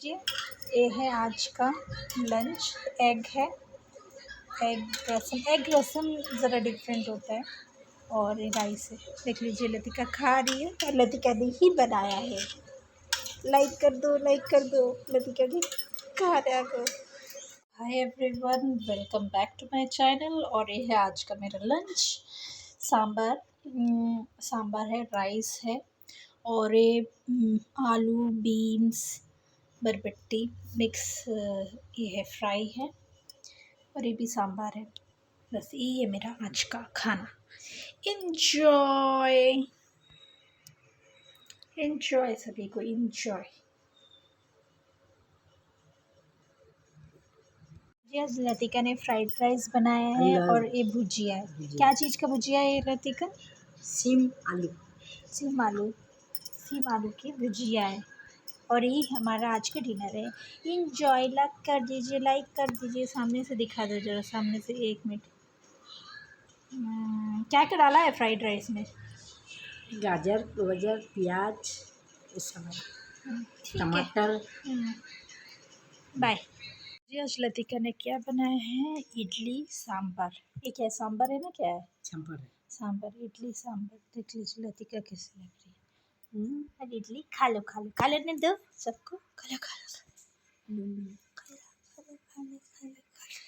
लीजिए, ये है आज का लंच। एग है, एग रसम ज़रा डिफरेंट होता है। और ये राइस है। देख लीजिए, लतिका खा रही है और लतिका ने ही बनाया है। लाइक कर दो, लाइक कर दो, लतिका की खाना को। Hi everyone, welcome back to my channel. और ये है आज का मेरा लंच। सांभर सांभर है, राइस है और ये आलू, बीन्स, बरबट्टी मिक्स ये है, फ्राई है और ये भी सांभर है। बस ये है मेरा आज का खाना। इंजॉय इंजॉय, सभी को इंजॉय। जी, आज लतिका ने फ्राइड राइस बनाया है और ये भुजिया है। क्या चीज़ का भुजिया है ये लतिका? सीम आलू सीम आलू की भुजिया है। और ये हमारा आज का डिनर है। इंजॉय लाइक कर दीजिए, लाइक कर दीजिए। सामने से दिखा दो जरा, सामने से 1 मिनट। क्या क्या डाला है फ्राइड राइस में? गाजर प्याज, ये सब टमाटर। बाय जी। आज लतिका ने क्या बनाया है? इडली सांभर। ये क्या है? सांभर है ना? क्या है? सांभर, इडली सांभर। देख लीजिए लतिका कैसी लग रही है। और इडली खा लो, खा लो, खा लेने दो सबको। खा लो, खा लो, खा लो, खा लो, खा लो, खा लो, खा लो।